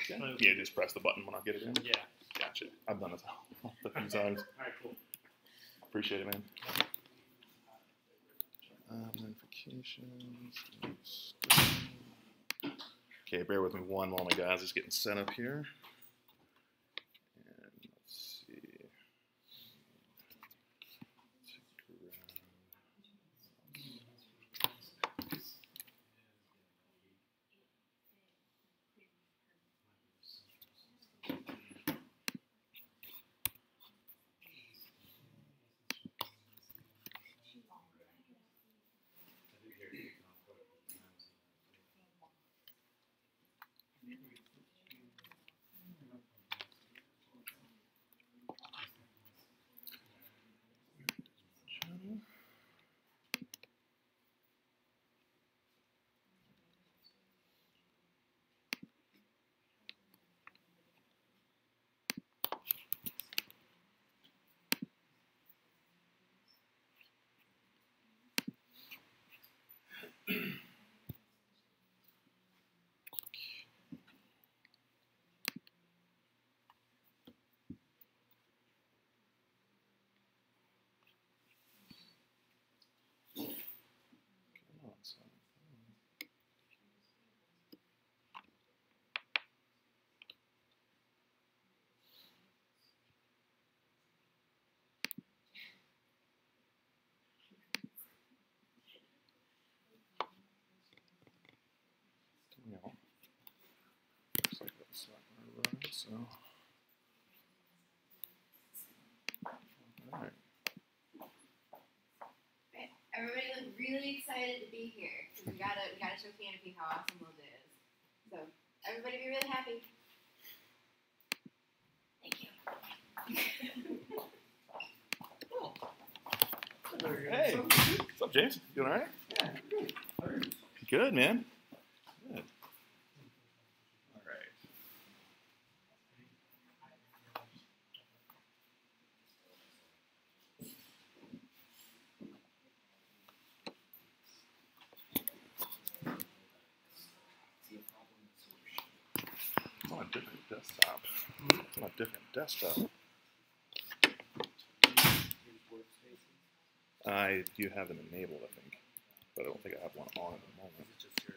Yeah, just press the button when I get it in. Yeah. Gotcha. I've done it a few times. All right, cool. Appreciate it, man. Notifications. Okay, bear with me one moment, guys. Just getting set up here. And let's see. Looks like that's not going to run, so. All right. Everybody looked really excited to be here because we gotta show Canopy how awesome World is. So everybody be really happy. Thank you. Hey, what's up, James? You doing all right? Yeah, good. How are you? Good, man. Good. All right. It's on a different desktop. It's on a different desktop. I do have them enabled, I think, but I don't think I have one on at the moment. Is it just your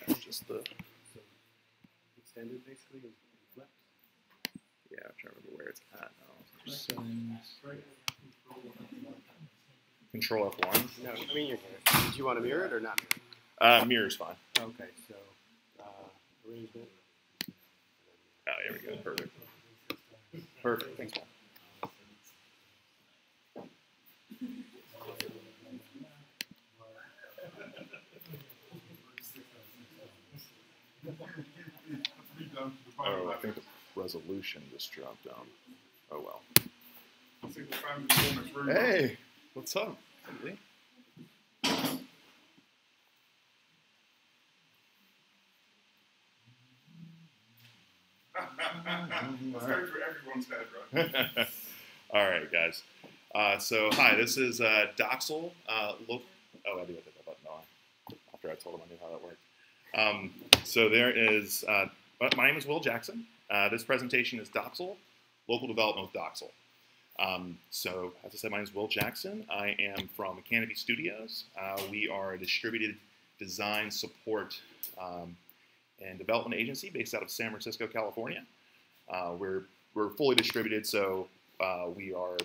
Yeah, just the. extended basically and flipped? Yeah, I'm trying to remember where it's at now. Settings. Control F1. No, I mean, did you want to mirror it or not mirror it? Mirror's fine. Okay, so arrangement. Oh, here we go. Perfect. Perfect. Thanks, Paul. Oh, I think the resolution just dropped down. Oh, well. Hey, what's up? Lee? That's going for everyone's head, right? All right, guys. So, hi, this is Docksal. Oh, I do have that button, don't I? After I told him I knew how that worked. So there is, my name is Will Jackson. This presentation is Docksal, Local Development with Docksal. So, as I said, my name is Will Jackson. I am from Canopy Studios. We are a distributed design support and development agency based out of San Francisco, California. We're fully distributed, so we are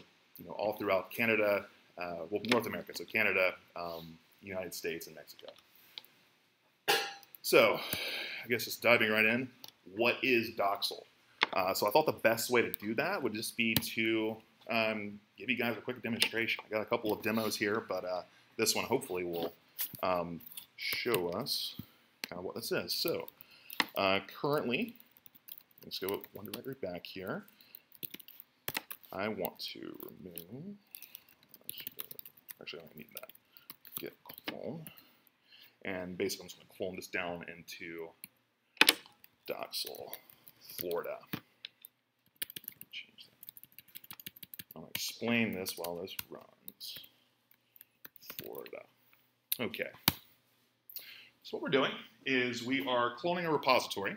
all throughout Canada, well, North America, so Canada, United States, and Mexico. So, I guess just diving right in, what is Docksal? So I thought the best way to do that would just be to give you guys a quick demonstration. I got a couple of demos here, but this one hopefully will show us kind of what this is. So currently, let's go one directory back here. I want to remove, actually I don't need that, git clone. And basically I'm just going to clone this down into Docksal, Florida. Change that. I'll explain this while this runs. Florida. Okay. So what we're doing is we are cloning a repository,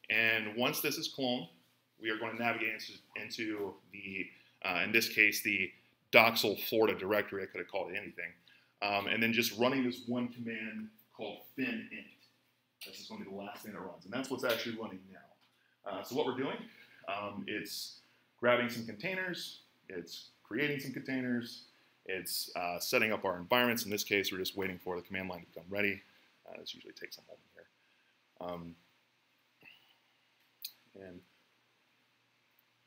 and once this is cloned, we are going to navigate into the, in this case, the Docksal Florida directory. I could have called it anything. And then just running this one command called fin int. This is going to be the last thing that runs, and that's what's actually running now. So what we're doing, it's grabbing some containers, it's creating some containers, it's setting up our environments. In this case, we're just waiting for the command line to become ready. This usually takes a moment here. And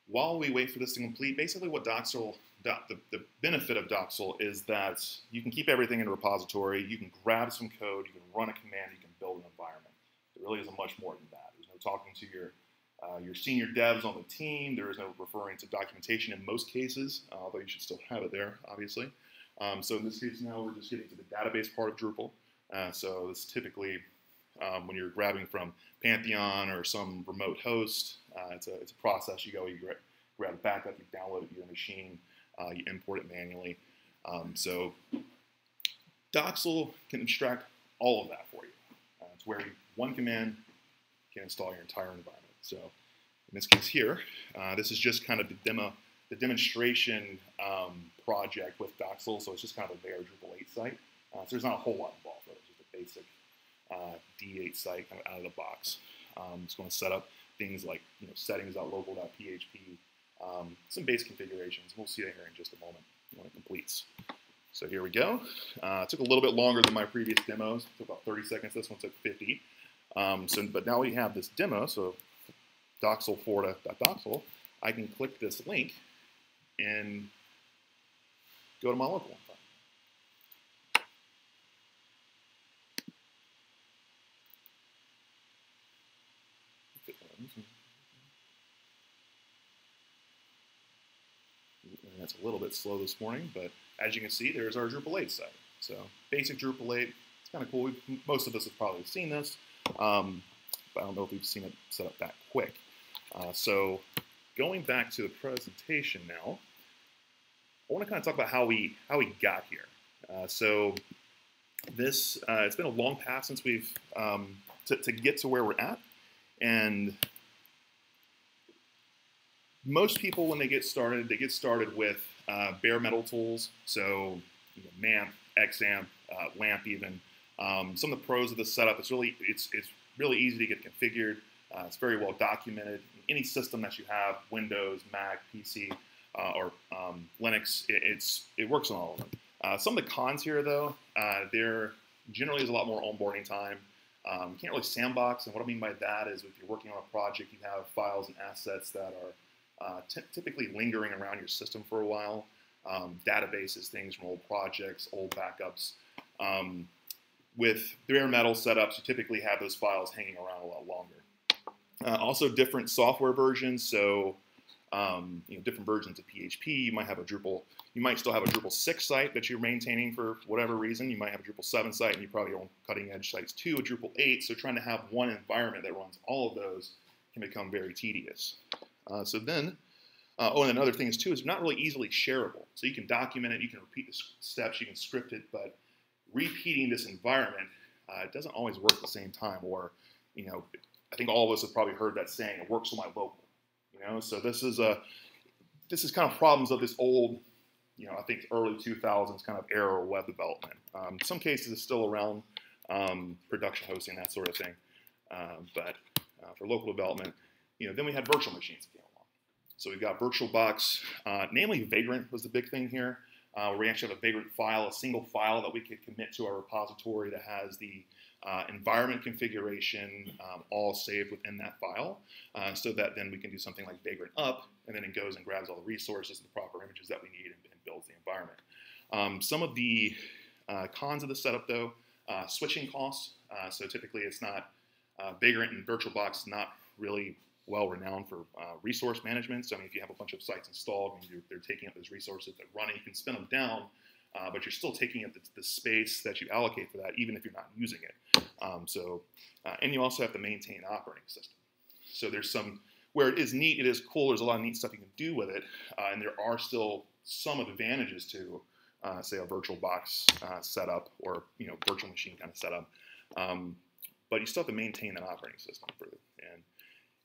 while we wait for this to complete, basically what Docksal, the benefit of Docksal is that you can keep everything in a repository, you can grab some code, you can run a command, you can build an environment. There really isn't much more than that. There's no talking to your senior devs on the team. There is no referring to documentation in most cases, although you should still have it there, obviously. So in this case now, we're just getting to the database part of Drupal. So this typically, when you're grabbing from Pantheon or some remote host, it's a process. You grab a backup, you download it to your machine, you import it manually. So Docksal can extract all of that for you. It's where one command can install your entire environment. So in this case here, this is just kind of the demonstration project with Docksal. So it's just kind of a bare Drupal 8 site. So there's not a whole lot involved with it. It's just a basic D8 site kind of out of the box. It's going to set up things like settings.local.php, some base configurations. We'll see that here in just a moment when it completes. So here we go. It took a little bit longer than my previous demos. It took about 30 seconds. This one took 50. But now we have this demo. So Docksal Florida.docksal. I can click this link and go to my local environment. And that's a little bit slow this morning, but as you can see, there's our Drupal 8 site. So basic Drupal 8, it's kind of cool. Most of us have probably seen this, but I don't know if we've seen it set up that quick. So going back to the presentation now, I want to kind of talk about how we got here. So this it's been a long path since we've to get to where we're at, and most people when they get started with bare metal tools. So MAMP, XAMPP, LAMP even. Some of the pros of this setup, it's really easy to get configured. It's very well documented. Any system that you have, Windows, Mac, PC, or Linux, it works on all of them. Some of the cons here, though, there generally is a lot more onboarding time. You can't really sandbox, and what I mean by that is if you're working on a project, you have files and assets that are typically lingering around your system for a while. Databases, things from old projects, old backups. With bare metal setups, you typically have those files hanging around a lot longer. Also, different software versions. So, different versions of PHP. You might have a Drupal. You might still have a Drupal 6 site that you're maintaining for whatever reason. You might have a Drupal 7 site, and you probably own cutting edge sites too. A Drupal 8. So, trying to have one environment that runs all of those can become very tedious. And another thing is too is not really easily shareable. So you can document it, you can repeat the steps, you can script it, but repeating this environment it doesn't always work at the same time. Or, I think all of us have probably heard that saying, "It works on my local." So this is kind of problems of this old, I think early 2000s kind of era of web development. In some cases, it's still around production hosting, that sort of thing. But for local development, then we had virtual machines that came along. So we've got VirtualBox, namely Vagrant was the big thing here. We actually have a Vagrant file, a single file that we could commit to our repository that has the environment configuration all saved within that file, so that then we can do something like Vagrant up, and then it goes and grabs all the resources and the proper images that we need and builds the environment. Some of the cons of the setup, though, switching costs. So typically it's not, Vagrant and VirtualBox is not really well renowned for resource management. So if you have a bunch of sites installed and they're taking up those resources that run, you can spin them down, but you're still taking up the space that you allocate for that, even if you're not using it. And you also have to maintain an operating system. So there's where it is neat, it is cool, there's a lot of neat stuff you can do with it, and there are still some advantages to, say, a VirtualBox setup or virtual machine kind of setup. But you still have to maintain that operating system and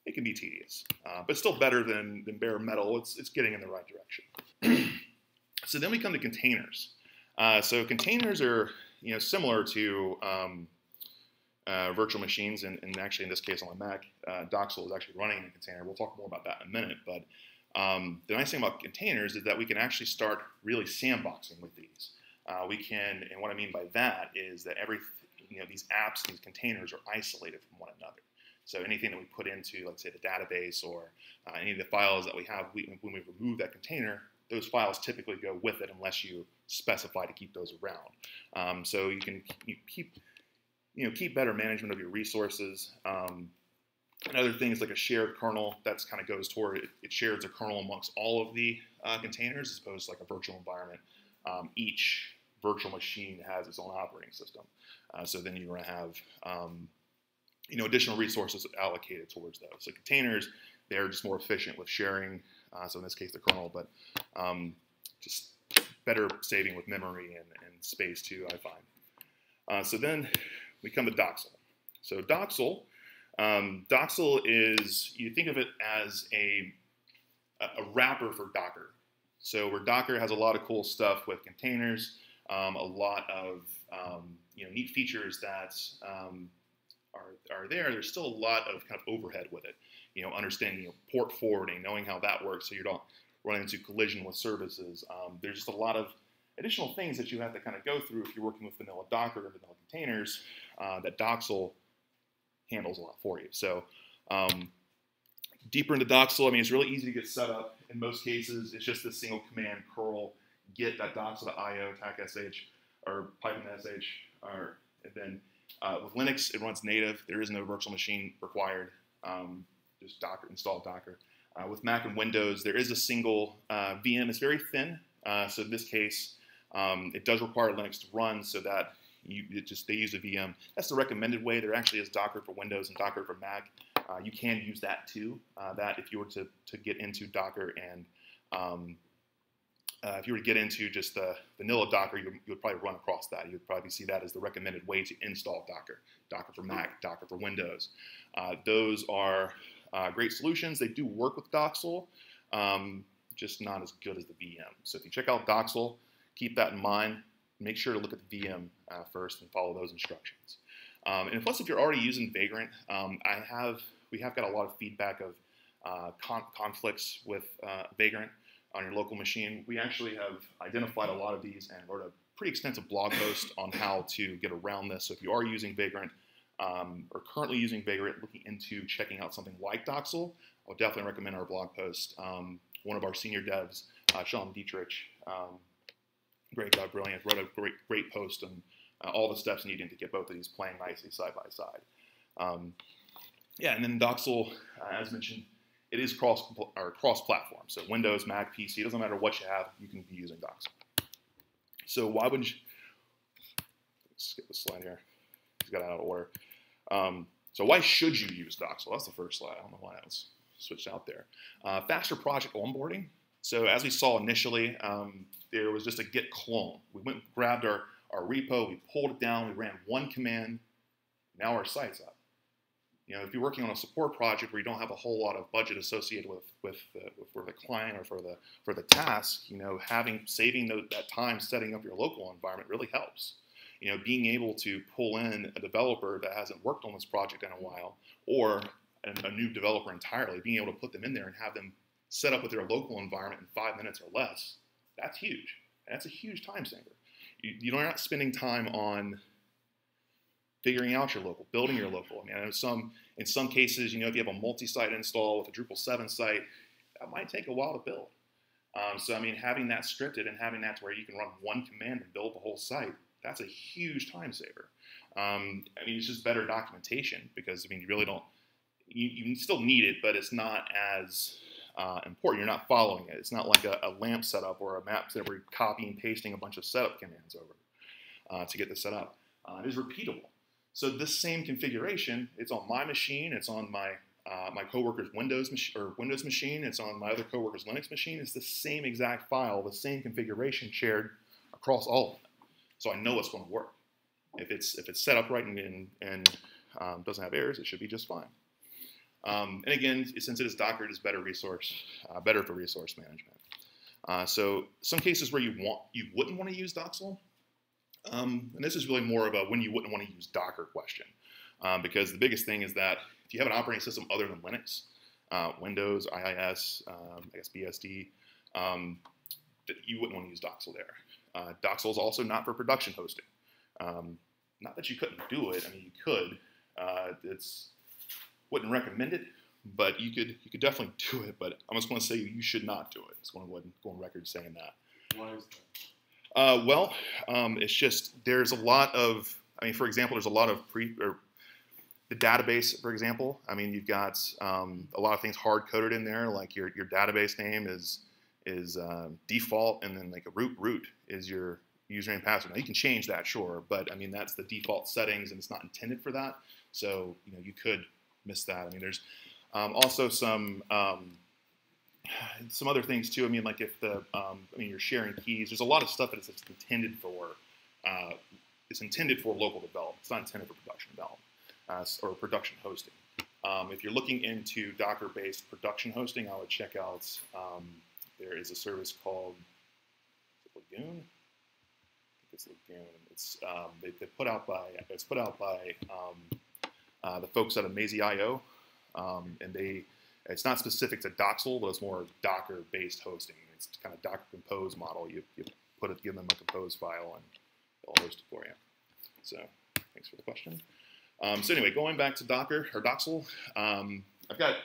it can be tedious, but still better than bare metal. It's getting in the right direction. So then we come to containers. So containers are similar to virtual machines, and actually in this case on my Mac, Docksal is actually running in a container. We'll talk more about that in a minute. But the nice thing about containers is that we can actually start really sandboxing with these. We can, and what I mean by that is that these apps and these containers are isolated from one another. So anything that we put into, let's say, the database or any of the files that we have, when we remove that container, those files typically go with it unless you specify to keep those around. So you can keep better management of your resources. Another thing is like a shared kernel. That's kind of goes toward it shares a kernel amongst all of the containers as opposed to like a virtual environment. Each virtual machine has its own operating system. So then you're going to have additional resources allocated towards those. So containers, they're just more efficient with sharing. So in this case, the kernel, but just better saving with memory and space too, I find. So then we come to Docksal. So Docksal is, you think of it as a wrapper for Docker. So where Docker has a lot of cool stuff with containers, a lot of neat features that are there. There's still a lot of kind of overhead with it. Understanding port forwarding, knowing how that works, so you don't run into collision with services. There's just a lot of additional things that you have to kind of go through if you're working with vanilla Docker or vanilla containers that Docksal handles a lot for you. So deeper into Docksal, I mean, it's really easy to get set up. In most cases, it's just this single command curl get.docksal.io tac.sh or python.sh, and then with Linux, it runs native. There is no virtual machine required. Just Docker, install Docker. With Mac and Windows, there is a single VM. It's very thin. So in this case, it does require Linux to run, so that they use a VM. That's the recommended way. There actually is Docker for Windows and Docker for Mac. You can use that too. That if you were to get into Docker and if you were to get into just the vanilla Docker, you would probably run across that. You would probably see that as the recommended way to install Docker. Docker for Mac, Docker for Windows. Those are great solutions. They do work with Docksal, just not as good as the VM. So if you check out Docksal, keep that in mind. Make sure to look at the VM first and follow those instructions. And plus, if you're already using Vagrant, we have got a lot of feedback of conflicts with Vagrant on your local machine. We actually have identified a lot of these and wrote a pretty extensive blog post on how to get around this. So if you are using Vagrant or currently using Vagrant, looking into checking out something like Docksal, I would definitely recommend our blog post. One of our senior devs, Sean Dietrich, great guy, brilliant, wrote a great post on all the steps needed to get both of these playing nicely side by side. And then Docksal, as mentioned, it is cross-platform. So Windows, Mac, PC, it doesn't matter what you have, you can be using Docksal. So why would you, let's skip this slide here. It's got out of order. So why should you use Docksal? That's the first slide. I don't know why that was switched out there. Faster project onboarding. So as we saw initially, there was just a git clone. We went and grabbed our repo, we pulled it down, we ran one command, now our site's up. If you're working on a support project where you don't have a whole lot of budget associated with for the client or for the task, saving that time setting up your local environment really helps. Being able to pull in a developer that hasn't worked on this project in a while, or a new developer entirely, being able to put them in there and have them set up with their local environment in 5 minutes or less, that's huge. That's a huge time saver. You're not spending time on figuring out your local, building your local. I mean, in some cases, if you have a multi-site install with a Drupal 7 site, that might take a while to build. So, I mean, having that scripted and having that to where you can run one command and build the whole site, that's a huge time saver. I mean, it's just better documentation because, I mean, you really don't, you still need it, but it's not as important. You're not following it. It's not like a LAMP setup or a map setup where you're copying and pasting a bunch of setup commands over to get this set up. It is repeatable. So this same configuration, it's on my machine, it's on my my coworker's Windows machine, it's on my other coworker's Linux machine. It's the same exact file, the same configuration shared across all of them. So I know it's going to work. If it's set up right and doesn't have errors, it should be just fine. And again, since it is Docker, it is better for resource management. So some cases where you wouldn't want to use Docksal, and this is really more of a when you wouldn't want to use Docker question, because the biggest thing is that if you have an operating system other than Linux, Windows, IIS, I guess BSD, that you wouldn't want to use Docksal there. Docksal is also not for production hosting. Not that you couldn't do it. I mean, you could. Wouldn't recommend it, but you could definitely do it. But I'm just going to say you should not do it. It's going to go on record saying that. Why is that? It's just there's a lot of. I mean, for example, there's a lot of the database, for example. I mean, you've got a lot of things hard coded in there, like your database name is default, and then like a root is your username and password. Now you can change that, sure, but I mean that's the default settings, and it's not intended for that. So you could miss that. I mean, there's also some other things too. I mean, like if you're sharing keys. There's a lot of stuff that it's intended for. It's intended for local development. It's not intended for production development or production hosting. If you're looking into Docker-based production hosting, I would check out. There is a service called Lagoon. It's Lagoon. It's put out by the folks out of Mazy.io, and it's not specific to Docksal, but it's more Docker-based hosting. It's kind of Docker Compose model. You give them a Compose file, and they'll host it for you. So thanks for the question. So anyway, going back to Docker or Docksal, I've got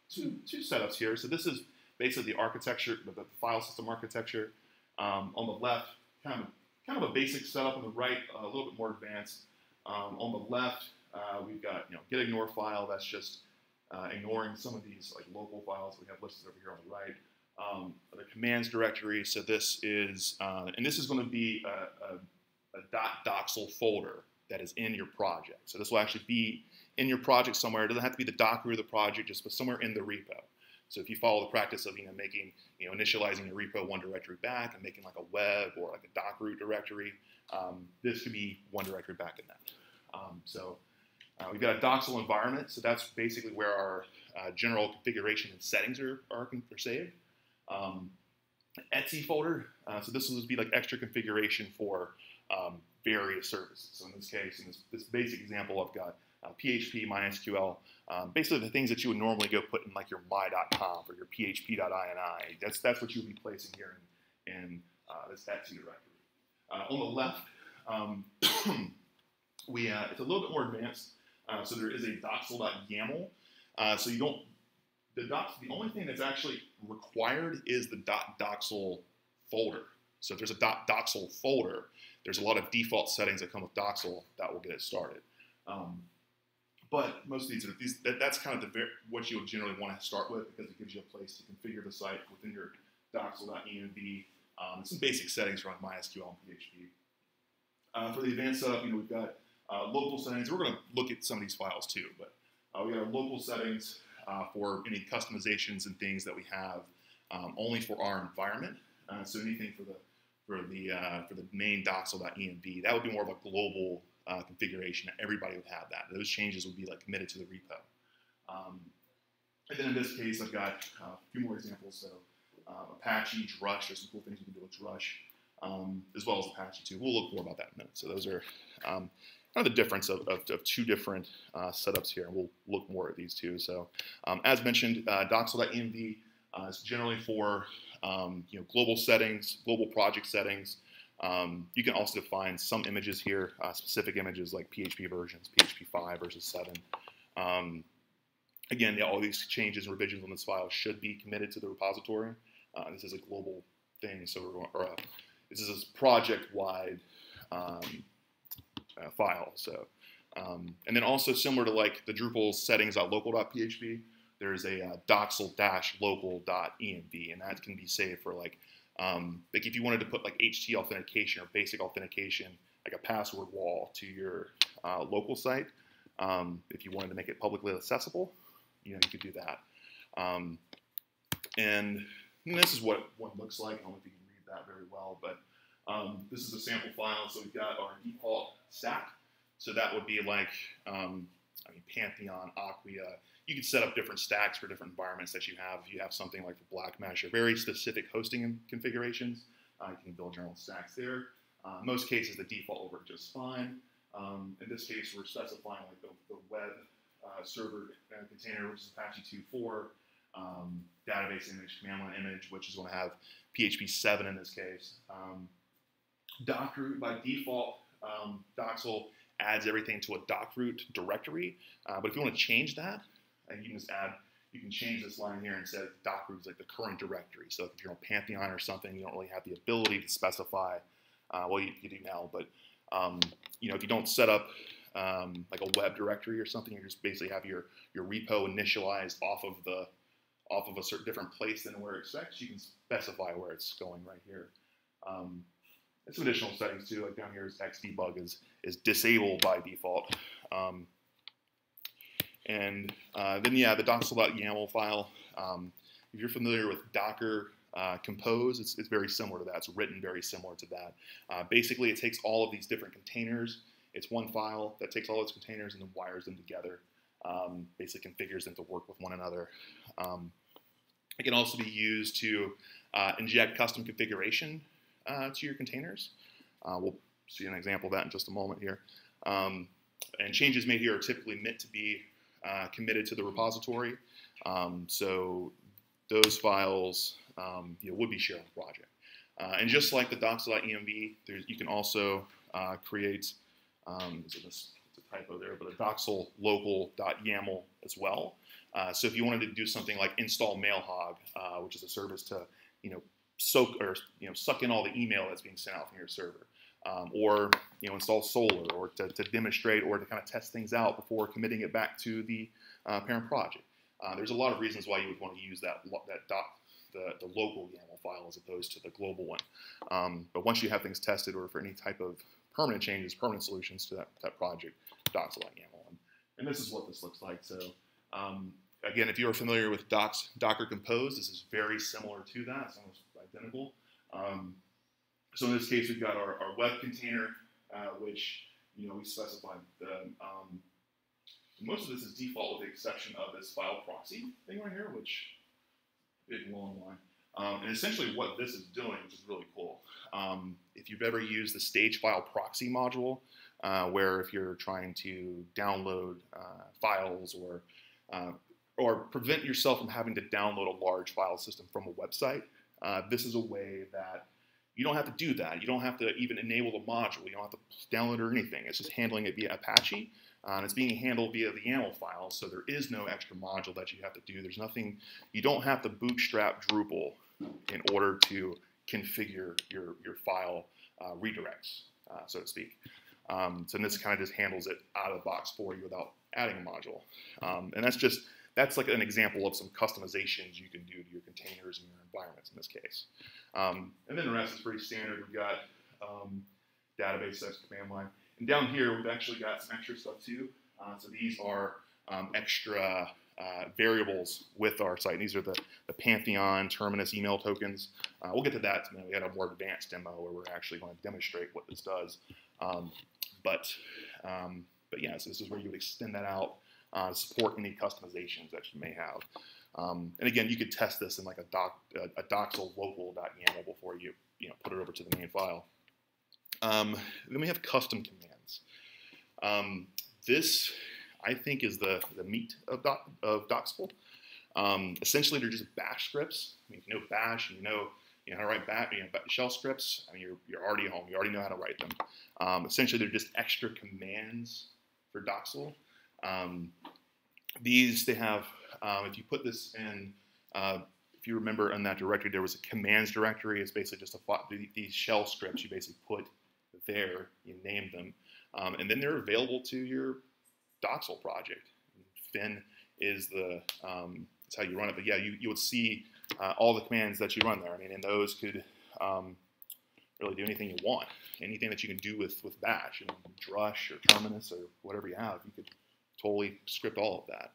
two setups here. So this is basically the architecture, the file system architecture. On the left, kind of a basic setup. On the right, a little bit more advanced. On the left, we've got get ignore file. That's just ignoring some of these like local files we have listed over here on the right. The commands directory. So this is and this is going to be a .docksal folder that is in your project. So this will actually be in your project somewhere. It doesn't have to be the Docker of the project, just somewhere in the repo. So if you follow the practice of making initializing your repo one directory back and making like a web or like a doc root directory, this could be one directory back in that. We've got a Docksal environment, so that's basically where our general configuration and settings are saved. Etsy folder, so this will just be like extra configuration for various services. So in this case, in this basic example, I've got PHP, MySQL, basically the things that you would normally go put in like your my.conf or your php.ini. That's what you would be placing here in this Etsy directory. On the left, it's a little bit more advanced. So there is a docksal.yaml. So you don't, the only thing that's actually required is the .docksal folder. So if there's a .docksal folder, there's a lot of default settings that come with Docksal that will get it started. But most of that's kind of what you would generally want to start with, because it gives you a place to configure the site within your docksal.env. Some basic settings around MySQL and PHP. For the advanced setup, we've got local settings. We're going to look at some of these files too, but we got our local settings for any customizations and things that we have only for our environment. So anything for the main docksal.env, that would be more of a global configuration. Everybody would have that. Those changes would be like committed to the repo. And then in this case, I've got a few more examples. So Apache, Drush, there's some cool things we can do with Drush, as well as Apache too. We'll look more about that in a minute. So those are kind of the difference of two different setups here. And we'll look more at these two. So as mentioned, docksal.env is generally for global settings, global project settings. You can also define some images here, specific images like PHP versions, PHP 5 versus 7. Again, all these changes and revisions on this file should be committed to the repository. This is a global thing, so this is a project-wide file. So, and then also similar to like the Drupal settings.local.php, there's a docksal-local.env, and that can be saved for like if you wanted to put like HT authentication or basic authentication, like a password wall to your local site, if you wanted to make it publicly accessible, you could do that. And this is what one looks like. I don't know if you can read that very well, but this is a sample file. So we've got our default stack. So that would be like, Pantheon, Acquia. You can set up different stacks for different environments that you have. If you have something like for Black Mesh or very specific hosting configurations, you can build your own stacks there. Most cases, the default will work just fine. In this case, we're specifying like the web server container, which is Apache 2.4, database image, command line image, which is going to have PHP 7 in this case. Dockroot by default, Docksal adds everything to a dockroot directory. But if you want to change that, you can just you can change this line here and say dockroot is like the current directory. So if you're on Pantheon or something, you don't really have the ability to specify, well, you do now, but you know, if you don't set up like a web directory or something, you just basically have your repo initialized off of a certain different place than where it expects, you can specify where it's going right here. And some additional settings too, like down here is xdebug is disabled by default. And then yeah, the docksal.yaml file, if you're familiar with Docker Compose, it's very similar to that. It's written very similar to that. Basically, it takes all of these different containers. It's one file that takes all those containers and then wires them together. Basically configures them to work with one another. It can also be used to inject custom configuration to your containers. We'll see an example of that in just a moment here. And changes made here are typically meant to be committed to the repository. So those files would be shared on the project. And just like the docksal.env, you can also create, it's a typo there, but a docksal local.yaml as well. So if you wanted to do something like install Mailhog, which is a service to soak or suck in all the email that's being sent out from your server, or install Solar, or to demonstrate or to kind of test things out before committing it back to the parent project. There's a lot of reasons why you would want to use the local YAML file as opposed to the global one. But once you have things tested, or for any type of permanent changes, permanent solutions to that project, docksal.yaml. And this is what this looks like. So again, if you are familiar with Docker Compose, this is very similar to that. It's almost identical. So in this case, we've got our web container, which we specified. Most of this is default with the exception of this file proxy thing right here, which big long line. And essentially what this is doing, which is really cool, if you've ever used the stage file proxy module, where if you're trying to download files or prevent yourself from having to download a large file system from a website, this is a way that you don't have to do that. You don't have to even enable the module. You don't have to download or anything. It's just handling it via Apache. And it's being handled via the YAML file, so there is no extra module that you have to do. There's nothing, you don't have to bootstrap Drupal in order to configure your file redirects, so to speak. So this kind of just handles it out of the box for you without adding a module. And that's like an example of some customizations you can do to your containers and your environments in this case. And then the rest is pretty standard. We've got database sets, command line. And down here, we've actually got some extra stuff too. So these are extra variables with our site. These are the Pantheon Terminus email tokens. We'll get to that in a minute. We had a more advanced demo where we're actually going to demonstrate what this does. But yeah, so this is where you would extend that out, support any customizations that you may have. And again, you could test this in like a docksal local.yaml before you put it over to the main file. Then we have custom commands. This, I think, is the meat of Docksal. Essentially, they're just bash scripts. I mean, if you know bash and you know how to write shell scripts, I mean, you're already home. You already know how to write them. Essentially, they're just extra commands for Docksal. These, they have, if you put this in, if you remember in that directory, there was a commands directory. It's basically just these shell scripts you basically put there, you name them, and then they're available to your Docksal project. Fin is that's how you run it, but yeah, you would see all the commands that you run there. I mean, and those could really do anything you want. Anything that you can do with bash, drush or terminus or whatever you have, you could totally script all of that.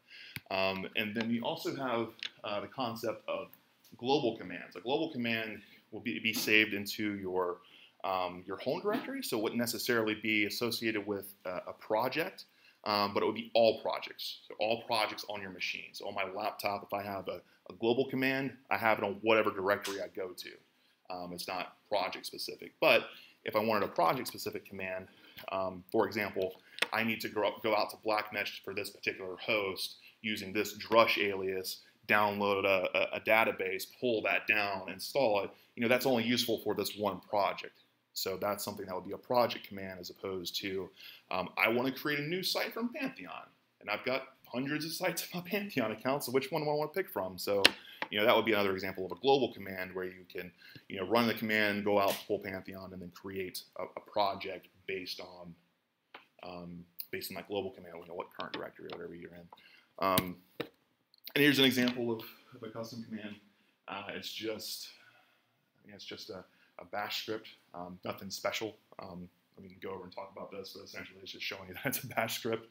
And then we also have the concept of global commands. A global command will be saved into your your home directory, so it wouldn't necessarily be associated with a project, but it would be all projects. So all projects on your machine. So on my laptop, if I have a global command, I have it on whatever directory I go to. It's not project specific. But if I wanted a project specific command, for example, I need to go out to Blackmesh for this particular host using this drush alias, download a database, pull that down, install it. That's only useful for this one project. So that's something that would be a project command, as opposed to I want to create a new site from Pantheon, and I've got hundreds of sites in my Pantheon account, so which one do I want to pick from? So that would be another example of a global command where you can run the command, go out, pull Pantheon, and then create a project based on that global command, what current directory or whatever you're in. And here's an example of a custom command. It's just a bash script, nothing special. We can go over and talk about this, but essentially it's just showing you that it's a bash script.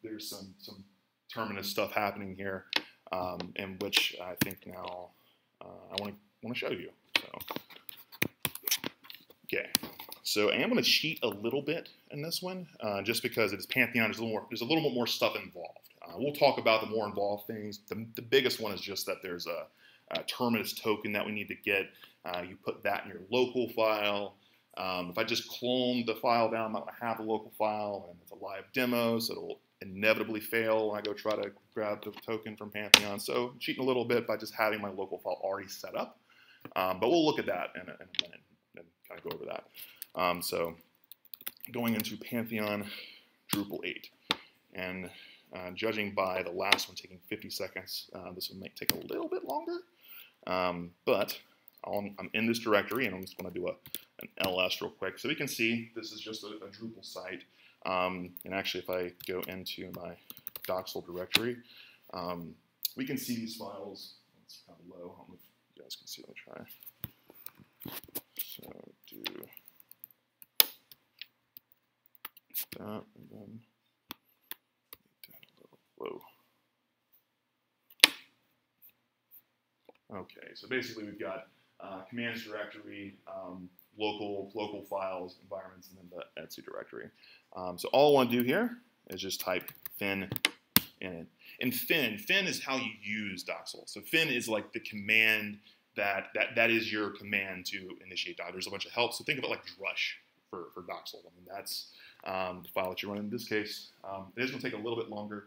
There's some terminus stuff happening here, in which I think now I want to show you. Okay, so I am going to cheat a little bit in this one, just because it's Pantheon. There's a little bit more stuff involved. We'll talk about the more involved things. The biggest one is just that there's a terminus token that we need to get. You put that in your local file. If I just clone the file down, I'm not going to have a local file, and it's a live demo, so it'll inevitably fail when I go try to grab the token from Pantheon. So I'm cheating a little bit by just having my local file already set up. But we'll look at that in a minute and kind of go over that. So going into Pantheon Drupal 8, and judging by the last one taking 50 seconds, this one might take a little bit longer. But I'm in this directory, and I'm just going to do an ls real quick. So we can see this is just a Drupal site. And actually, if I go into my Docksal directory, we can see these files. It's kind of low. I don't know if you guys can see. Let me try. So do that, and then a little low. Okay, so basically we've got commands directory, local files, environments, and then the Etsy directory. So all I want to do here is just type fin in it. And fin is how you use Docksal. So fin is like the command that is your command to initiate Docksal. There's a bunch of help. So think of it like drush for Docksal. I mean, that's the file that you're running. In this case, it is going to take a little bit longer.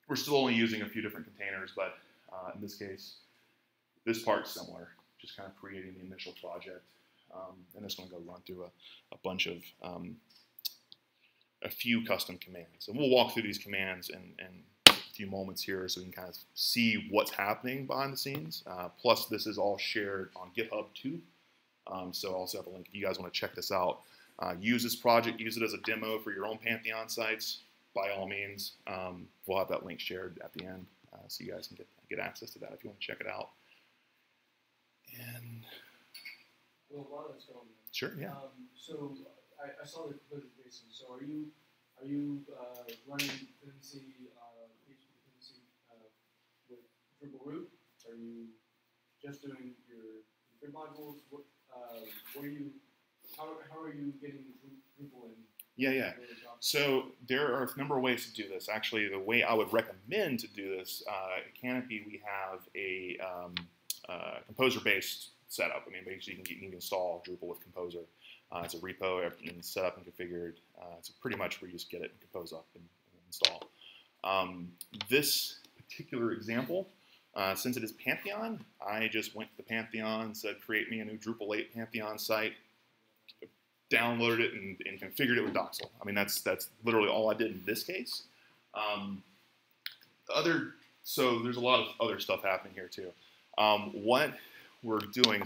We're still only using a few different containers, but in this case, this part's similar, just kind of creating the initial project. And it's going to go run through a bunch of, a few custom commands. And we'll walk through these commands in a few moments here so we can kind of see what's happening behind the scenes. Plus, this is all shared on GitHub too. So I'll also have a link if you guys want to check this out. Use this project, use it as a demo for your own Pantheon sites. By all means, we'll have that link shared at the end so you guys can get access to that if you want to check it out. And well, while that's going on, sure, yeah. So I saw the composer basin. So are you running dependency PHP dependency with Drupal root? Are you just doing your config modules? What are you? How are you getting Drupal in? Yeah. So there are a number of ways to do this. Actually, the way I would recommend to do this, at Canopy, we have a Composer-based setup. I mean, basically you can install Drupal with Composer. It's a repo, everything's set up and configured. It's pretty much where you just get it and compose up and install. This particular example, since it is Pantheon, I just went to Pantheon, said create me a new Drupal 8 Pantheon site, downloaded it and configured it with Docksal. I mean, that's literally all I did in this case. So there's a lot of other stuff happening here too. What we're doing,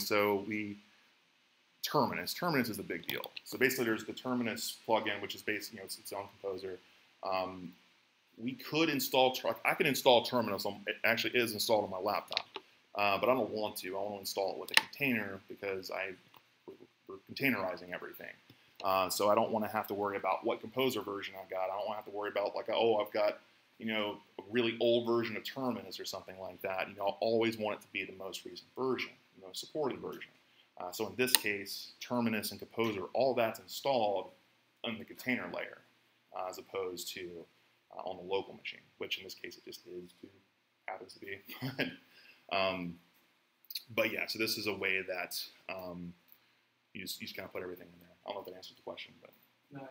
Terminus is a big deal. So basically there's the Terminus plugin, which is basically, it's its own composer. We could install, I can install Terminus, it actually is installed on my laptop, but I don't want to. I want to install it with a container because we're containerizing everything. So I don't want to have to worry about what composer version I got. I don't want to have to worry about like, oh, I've got, a really old version of Terminus or something like that. I always want it to be the most recent version, the most supported version. So in this case, Terminus and Composer, all that's installed on the container layer, as opposed to on the local machine, which in this case it just happens to be. But yeah, so this is a way that you just kind of put everything in there. I don't know if that answers the question, but. No,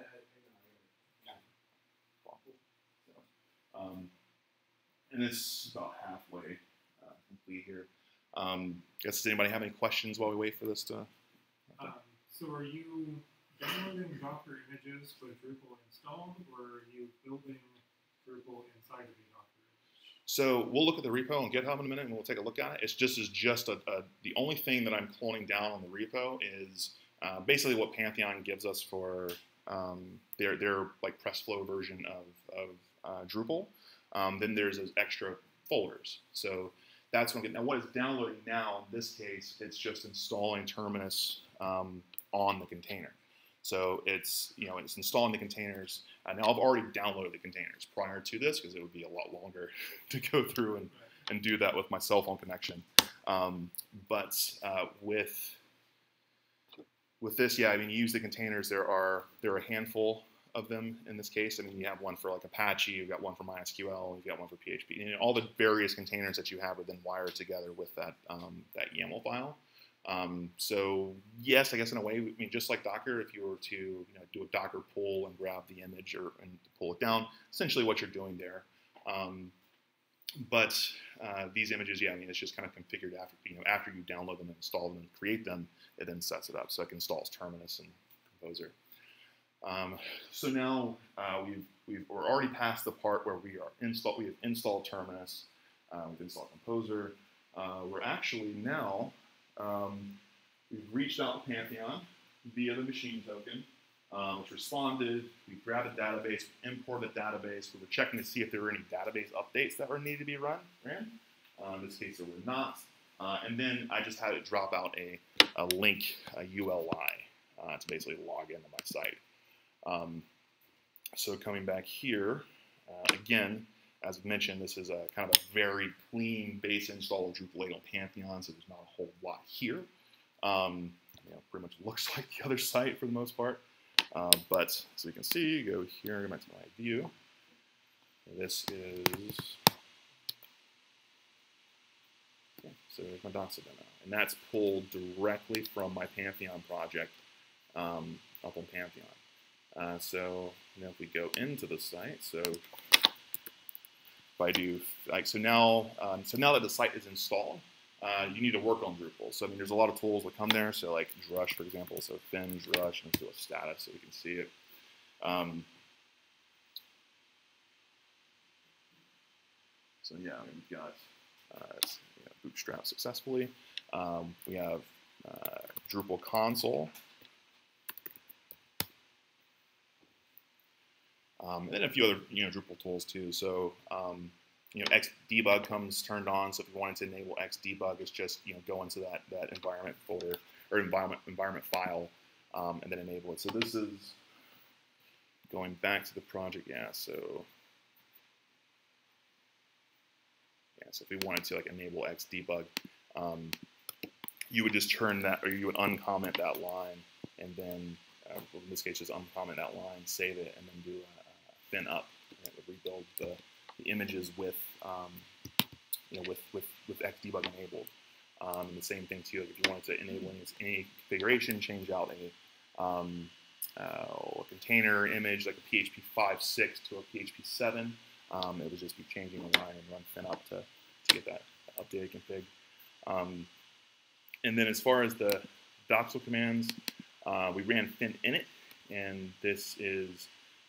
And this is about halfway complete here. Guess, does anybody have any questions while we wait for this to? So are you downloading Docker images with Drupal installed, or are you building Drupal inside of the Docker image? So we'll look at the repo on GitHub in a minute, and we'll take a look at it. It's just the only thing that I'm cloning down on the repo is basically what Pantheon gives us for their like press flow version of Drupal. Then there's those extra folders. So that's going to get, now what it's downloading now, in this case, it's just installing Terminus on the container. So it's installing the containers. Now I've already downloaded the containers prior to this because it would be a lot longer to go through and do that with my cell phone connection. But with this, yeah, I mean, you use the containers. There are a handful of them in this case. I mean, you have one for like Apache, you've got one for MySQL, you've got one for PHP. And all the various containers that you have are then wired together with that YAML file. So yes, I guess in a way, I mean, just like Docker, if you were to do a Docker pull and grab the image and pull it down, essentially what you're doing there. But these images, yeah, I mean, it's just kind of configured after you download them and install them and create them, it then sets it up. So it installs Terminus and Composer. So now we're already past the part where we have installed Terminus, we've installed Composer. We're actually now we've reached out to Pantheon via the machine token, which responded. We grabbed the database, imported the database. We were checking to see if there were any database updates that were needed to be ran. In this case, there were not. And then I just had it drop out a link, a ULI, to basically log into my site. So coming back here, again, as mentioned, this is a kind of a very clean base install of Drupal 8 on Pantheon, so there's not a whole lot here. Pretty much looks like the other site for the most part. But as you can see, go here, go back to my view. This is, so there's my Docksal demo. And that's pulled directly from my Pantheon project up on Pantheon. So if we go into the site, so if I do, so now that the site is installed, you need to work on Drupal. So I mean, there's a lot of tools that come there. So like Drush, for example. So Fin, Drush, and do a status so we can see it. So yeah, we've got bootstrap successfully. We have Drupal console. And then a few other Drupal tools too. So Xdebug comes turned on. So if you wanted to enable Xdebug, it's just go into that environment folder or environment file and then enable it. So this is going back to the project. Yeah. So if we wanted to enable Xdebug, you would just turn that, or you would uncomment that line, and then in this case just uncomment that line, save it, and then do fin up, and it would rebuild the images with with Xdebug enabled. And the same thing too, if you wanted to enable any configuration, change out a container image like a PHP 5.6 to a PHP 7, it would just be changing the line and run fin up to get that updated config. And then as far as the Docksal commands, we ran fin init, and this is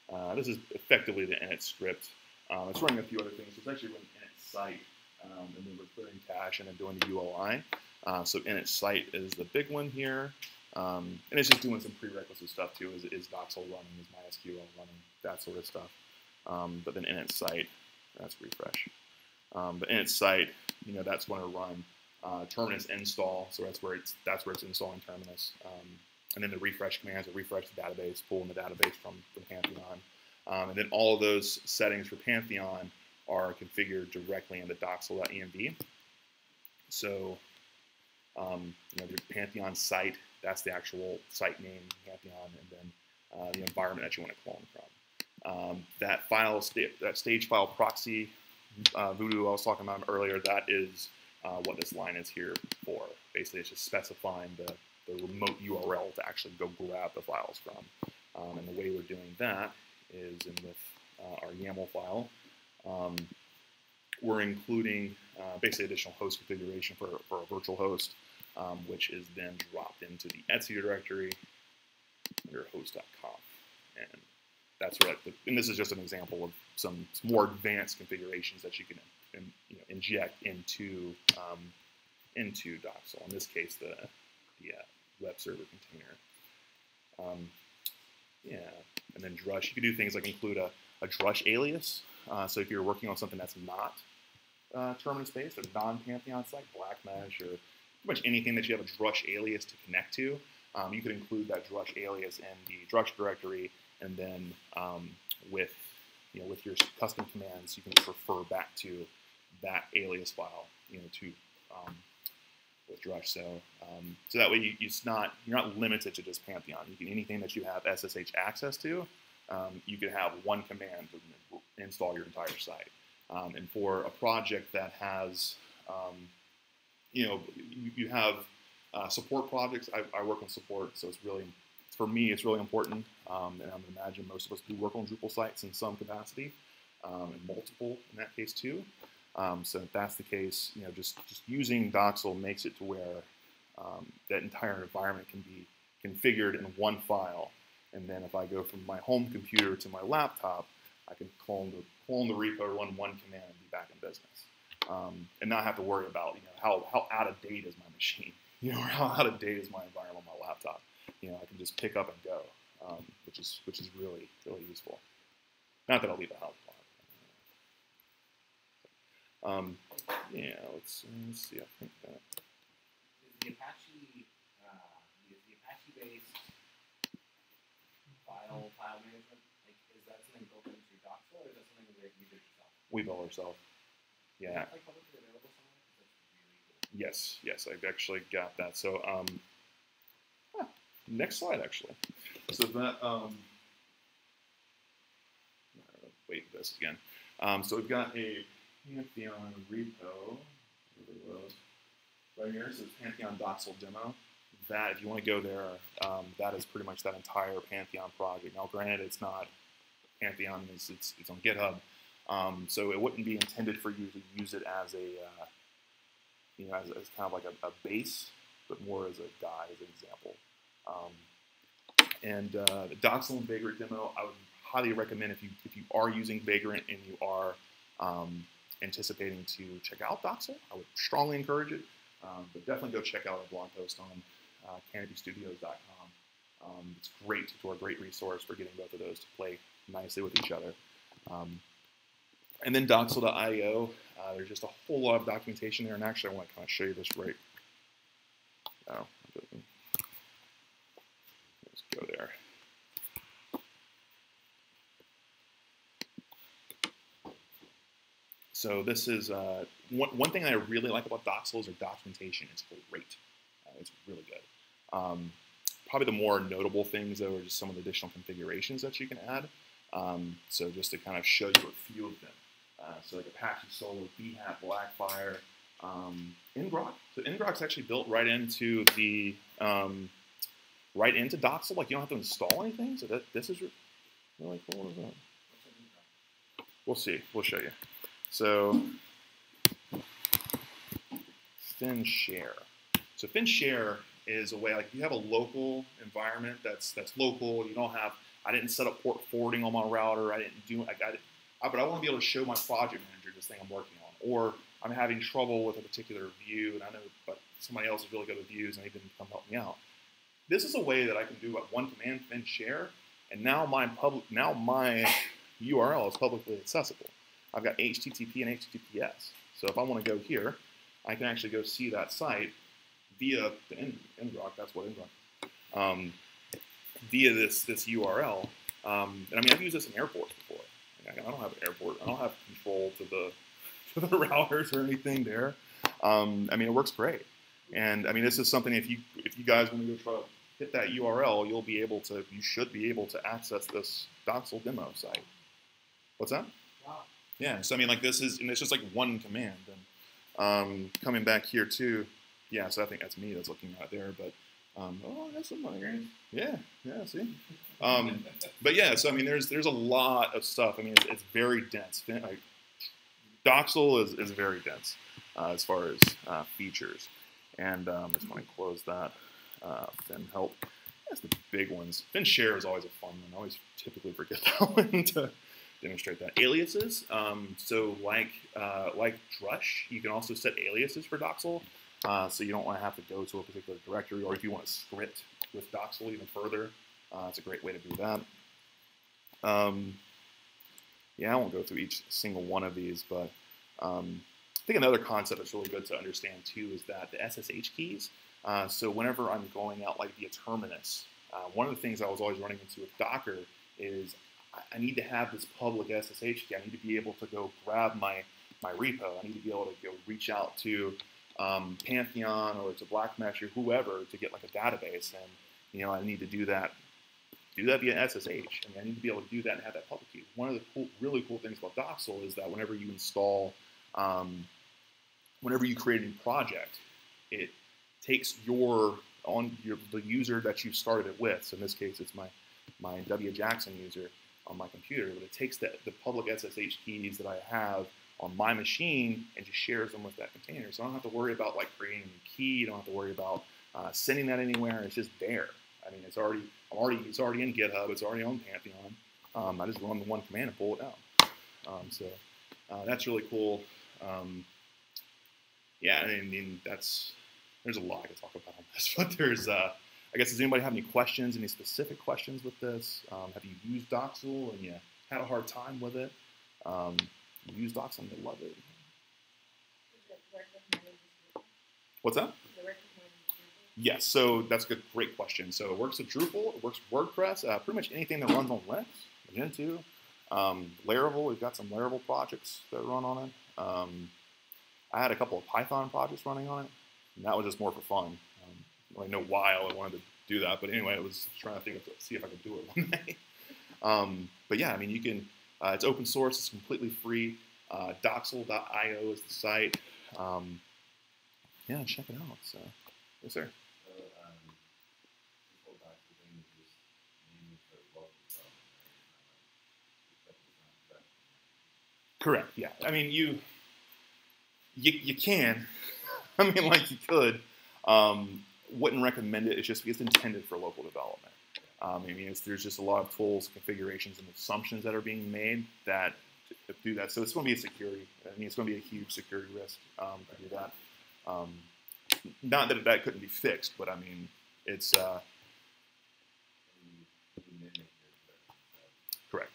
effectively the init script. It's running a few other things. It's actually running init site, and then we're clearing cache and then doing the ULI. So init site is the big one here, and it's just doing some prerequisite stuff too. Is Docksal running? Is MySQL running? That sort of stuff. But then init site, that's refresh. But init site, that's going to run Terminus install. So that's where it's installing Terminus. And then the refresh commands, refresh the database, pulling the database from Pantheon. And then all of those settings for Pantheon are configured directly in the docksal.env. So Your Pantheon site, that's the actual site name, Pantheon, and then the environment that you want to clone from. That file, that stage file proxy, Voodoo I was talking about earlier, that is what this line is here for. Basically, it's just specifying the remote URL to actually go grab the files from. And the way we're doing that is with our YAML file. We're including basically additional host configuration for a virtual host, which is then dropped into the Etsy directory under host.conf. And that's what, and this is just an example of some more advanced configurations that you can inject into Docksal. In this case, the web server container. Yeah, and then drush. You can do things like include a drush alias. So if you're working on something that's not terminus based, a non-Pantheon site, black mesh, or pretty much anything that you have a drush alias to connect to, you could include that drush alias in the drush directory, and then with your custom commands, you can just refer back to that alias file, to with drush. So that way you're not limited to just Pantheon. You can, anything that you have SSH access to, you can have one command to install your entire site. And for a project that has, you have support projects. I work on support, so for me, it's really important. And I'm going to imagine most of us do work on Drupal sites in some capacity, and multiple in that case too. So if that's the case, just using Docksal makes it to where that entire environment can be configured in one file. And then if I go from my home computer to my laptop, I can clone the repo, run one command, and be back in business, and not have to worry about how out of date is my machine, or how out of date is my environment on my laptop. I can just pick up and go, which is really useful. Not that I'll leave the house. Yeah, let's see. I think that is the Apache based file management, is that something built into Docksal, or is that something that you did yourself? We build ourselves. Yeah. Is that publicly available somewhere? That's really cool. Yes, I've actually got that. So, next slide actually. So that wait this again. So we've got a Pantheon repo right here. So it's Pantheon Docksal demo. That, if you want to go there, that is pretty much that entire Pantheon project. Now, granted, it's not Pantheon; it's on GitHub, so it wouldn't be intended for you to use it as a as kind of like a base, but more as a guide, as an example. And the Docksal and Vagrant demo, I would highly recommend if you are using Vagrant and you are anticipating to check out Docksal, I would strongly encourage it. But definitely go check out our blog post on canopystudios.com. It's great. It's a great resource for getting both of those to play nicely with each other. And then Docksal.io, there's just a whole lot of documentation there. And actually, I want to kind of show you this right. Oh, let's go there. So this is one thing that I really like about Docksal is their documentation. It's great. It's really good. Probably the more notable things, though, are just some of the additional configurations that you can add. So just to kind of show you a few of them. So like Apache Solo, Behat, Blackfire, Ngrok. So Ngrok's actually built right into the Docksal. Like you don't have to install anything. So this is really cool. What is that? We'll see. We'll show you. So FinShare. So FinShare is a way, like you have a local environment that's local. You don't have, I didn't set up port forwarding on my router. I didn't do, but I want to be able to show my project manager this thing I'm working on. Or I'm having trouble with a particular view, and I know, but somebody else is really good with views, and they didn't come help me out. This is a way that I can do one command, FinShare, and now my URL is publicly accessible. I've got HTTP and HTTPS. So if I want to go here, I can actually go see that site via the Ngrok. That's what Ngrok is. Via this URL. And I mean, I've used this in airports before. I don't have an airport. I don't have control to the routers or anything there. I mean, it works great. And I mean, this is something if you guys want to go try to hit that URL, you should be able to access this Docksal demo site. What's that? Wow. Yeah, so I mean, like this is, and it's just like one command. And coming back here too, yeah, so I think that's me that's looking out there, but oh, that's somebody. Yeah, see. But yeah, so I mean, there's a lot of stuff. I mean, it's very dense. Like, Docksal is very dense as far as features. And I just want to close that. Fin help. That's the big ones. Fin share is always a fun one. I always typically forget that one to demonstrate that. Aliases. So like Drush, you can also set aliases for Docksal. So you don't want to have to go to a particular directory, or if you want to script with Docksal even further, it's a great way to do that. Yeah, I won't go through each single one of these, but I think another concept that's really good to understand too is that the SSH keys. So whenever I'm going out like via terminus, one of the things I was always running into with Docker is I need to have this public SSH key. I need to be able to go grab my repo. I need to be able to go reach out to Pantheon or to Blackmesh or whoever to get like a database, and I need to do that via SSH. I mean, I need to be able to do that and have that public key. One of the really cool things about Docksal is that whenever you install, whenever you create a new project, it takes the user that you started it with. So in this case, it's my W Jackson user on my computer, but it takes the public SSH keys that I have on my machine and just shares them with that container. So I don't have to worry about like creating a new key. I don't have to worry about sending that anywhere. It's just there. I mean, it's already in GitHub. It's already on Pantheon. I just run the one command and pull it down. So that's really cool. Yeah, I mean there's a lot I could talk about on this, but there's I guess, does anybody have any questions, any specific questions with this? Have you used Docksal and you had a hard time with it? You use Docksal and you love it. What's that? Yes, so that's a great question. So it works with Drupal, it works with WordPress, pretty much anything that runs on Linux, Gentoo. Laravel, we've got some Laravel projects that run on it. I had a couple of Python projects running on it, and that was just more for fun. I don't know why I wanted to do that, but anyway, I was trying to see if I could do it one day. But yeah, I mean, you can, it's open source, it's completely free. Docksal.io is the site. Yeah, check it out. So, yes, sir. Correct. Yeah. I mean, you can. I mean, like you could. Wouldn't recommend it. It's just it's intended for local development. I mean, there's just a lot of tools, configurations, and assumptions that are being made that do that. So it's going to be a security. I mean, it's going to be a huge security risk to do that. Not that that couldn't be fixed, but I mean, it's correct.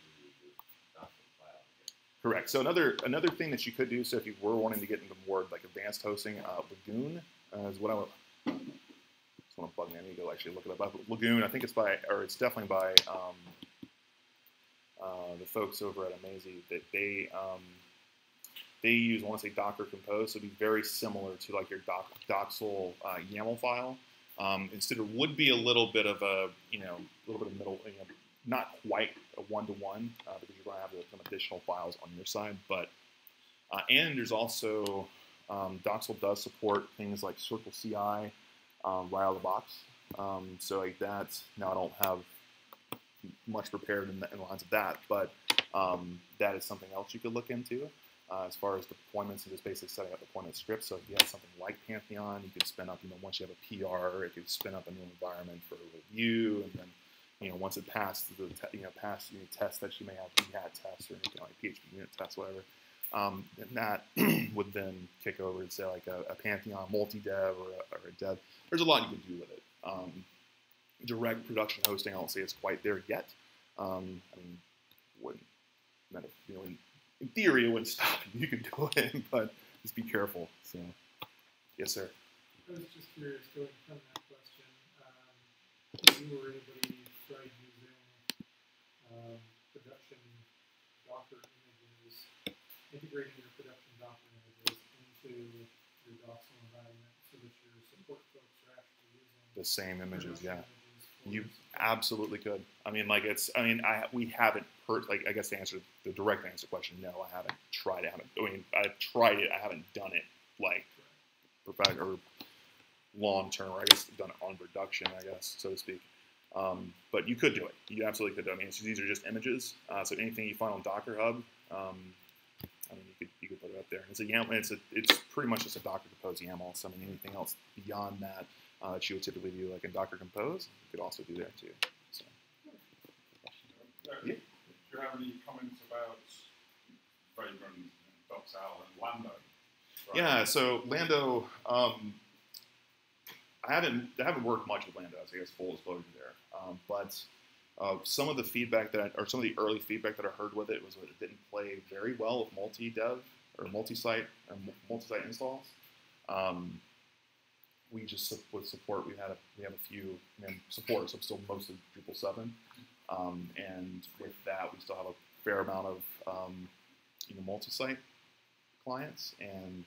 Correct. So another thing that you could do, so if you were wanting to get into more like advanced hosting, Lagoon is what I would. Just want to plug in. I need to go actually look it up. Lagoon, I think it's definitely by the folks over at Amazy. That they use, I want to say, Docker Compose, so it'd be very similar to like your Docksal YAML file. Instead, it would be a little bit of a, little bit of middle, not quite a one-to-one because you're going to have some additional files on your side. But and there's also Docksal does support things like Circle CI right out of the box. So like that. Now I don't have much prepared in the lines of that, but that is something else you could look into. As far as deployments and just basically setting up deployment scripts. So if you have something like Pantheon, you could spin up, once you have a PR, it could spin up a new environment for review, and then, once it passed the, past tests that you may have, PHAT tests or anything like PHP unit tests, whatever, and that would then kick over and say like a Pantheon multi-dev or a dev. There's a lot you can do with it. Direct production hosting, I don't say it's quite there yet. I mean, wouldn't, in theory, it wouldn't stop you. You could do it, but just be careful. So, yes, sir. I was just curious, going from that question, if you or anybody tried using production Docker images, integrating your production Docker images into your Docksal environment so that you're the same images. Yeah, you absolutely could. I mean, like we haven't like, I guess the direct answer to the question, no, I haven't tried it. I've tried it. I haven't done it like perfect or long term, or I guess done it on production, I guess, so to speak. But you could do it. You absolutely could do it. I mean, these are just images. So anything you find on Docker Hub, I mean, you could put it up there. It's a YAML. It's pretty much just a Docker Compose YAML. So I mean, anything else beyond that that you would typically do, like in Docker Compose, you could also do there too. So. Yeah. Do you have any comments about Vagrant, Docksal, and Lando? Right. Yeah. So Lando, I haven't worked much with Lando, so I guess full disclosure there. But some of the feedback some of the early feedback that I heard with it was that it didn't play very well with multi-dev or multi-site installs. We just with support we have a few support, so still mostly Drupal 7, and with that we still have a fair amount of multi-site clients, and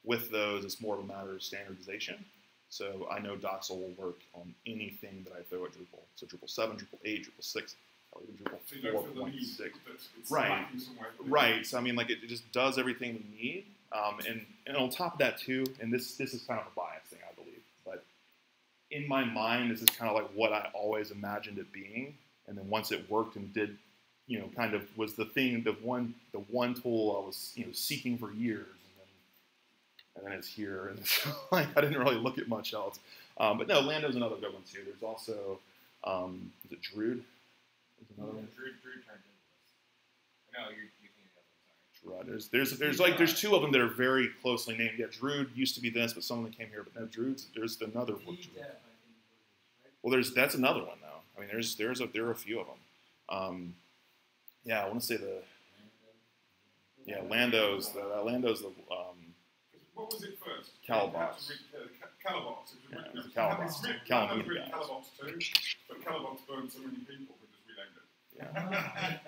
with those it's more of a matter of standardization. So I know Docksal will work on anything that I throw at Drupal. So Drupal 7, Drupal 8, Drupal 6, or even Drupal 4.6. Right. Right. So I mean, like it just does everything we need. And on top of that too, and this is kind of a bias thing, I believe, but in my mind, this is kind of like what I always imagined it being. And then once it worked and did, kind of was the thing, the one tool I was, seeking for years. And then it's here, and it's like I didn't really look at much else. But no, Lando's another good one too. There's also, is it Druid? There's another one. Druid turned into this. No, you can Druid. There's two of them that are very closely named. Yeah, Druid used to be this, but some of them came here. But no, there's another one. Well, that's another one though. I mean, there are a few of them. Yeah, I want to say Lando's the. What was it first? Calabox. Calabox. It's Calabox. Calabox too, but Calabox burned so many people, we just renamed it. Yeah.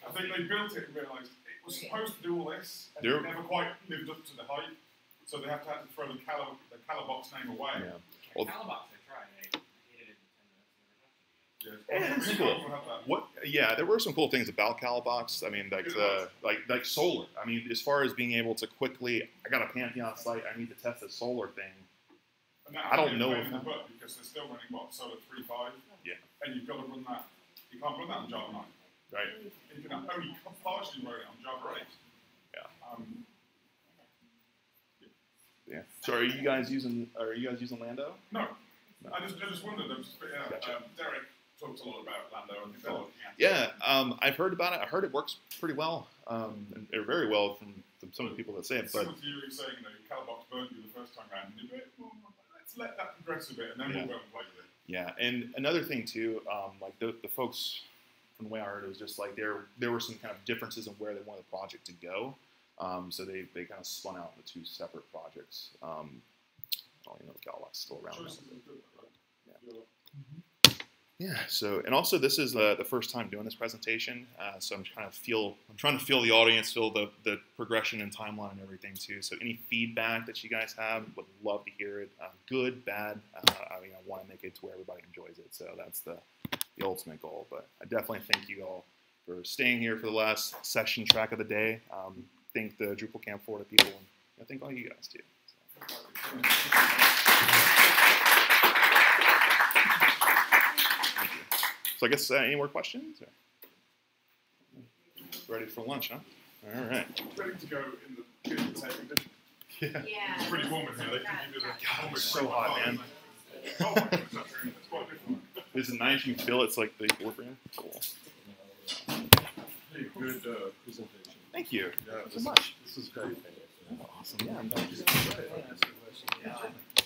I think they built it and realised it was supposed to do all this, and it never quite lived up to the hype, so they have to throw the Calabox name away. Yeah. Well, Calabox, I tried, and I hated it in 10 minutes. Yeah. It's cool. Yeah, there were some cool things about Calabox. I mean, like Solar. I mean, as far as being able to quickly, I got a Pantheon site. I need to test this Solar thing. I don't know if because they're still running Solar 3.5. Yeah. And you've got to run that. You can't run that on Java 9. Right. You can only partially run it on Java 8. Yeah. Yeah. So are you guys using Lando? No. I just wondered. Gotcha. Derek talks a lot about Lando and developing. Yeah, I've heard about it. I heard it works pretty well, and very well from some of the people that say it. But some of you were saying, Calabox burned you the first time around, and let's let that progress a bit, and then we'll go and play with it. Yeah, and another thing too, like the folks, from the way I heard, it was just like there were some kind of differences in where they wanted the project to go. So they kind of spun out into two separate projects. The Calabox is still around. Yeah. So, and also this is the first time doing this presentation, so I'm trying to feel the audience, feel the progression and timeline and everything too. So, any feedback that you guys have, would love to hear it. Good, bad. I want to make it to where everybody enjoys it. So that's the ultimate goal. But I definitely thank you all for staying here for the last session track of the day. Thank the Drupal Camp Florida people, and I thank all you guys too. So I guess any more questions? Or? Ready for lunch, huh? All right. Ready to go in the kitchen table. Yeah. It's pretty warm in here. They can give you God, it's so hot, man. Oh my God, it's quite different. Is it nice? You can feel it's like the equilibrium. Cool. Good presentation. Thank you. Yeah, so much. This is great. Awesome. Yeah, I'm Do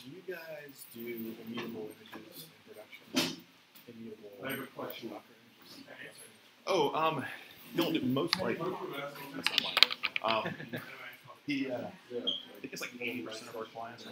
you guys do immutable images in production? I have a question. Oh, most likely. That's not mine. I think it's like 80% of our clients are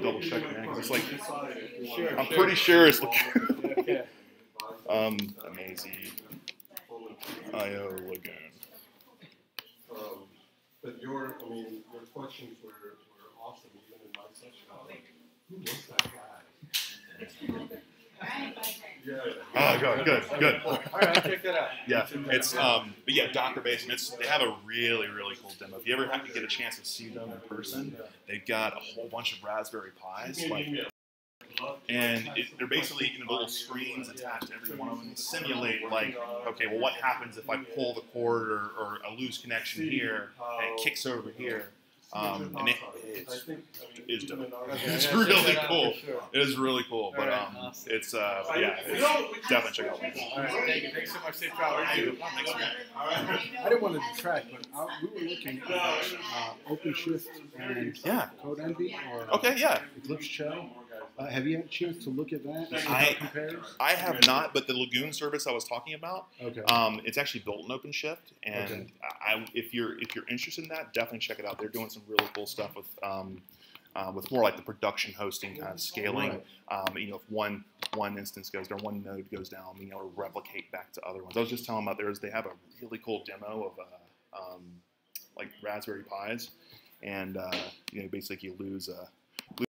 double check that because it's like Sure, I'm pretty sure it's Okay. Amazing IO Lagoon. But your questions were awesome, even in my session. I was like, who was that guy? Oh, good. All right, I'll check that out. Yeah, it's but yeah, Docker based. And they have a really cool demo. If you ever have to get a chance to see them in person, they've got a whole bunch of Raspberry Pis, and they're basically little screens attached to every one of them. They simulate like, okay, well, what happens if I pull the cord or I lose connection here and it kicks over here? And it's dope. It's really cool. It is really cool, but it's definitely check out. All right, thank you. Thanks so much. Safe travel. Thanks, man. I didn't want to detract, but we were looking at OpenShift and CodeEnvy or Eclipse Shell. Have you had a chance to look at that and see how it compares? I have not, but the Lagoon service I was talking about, it's actually built in OpenShift, and if you're interested in that, definitely check it out. They're doing some really cool stuff with more like the production hosting kind of scaling. If one instance goes down, one node goes down, being able to replicate back to other ones. I was just telling them about they have a really cool demo of like Raspberry Pis, and basically you lose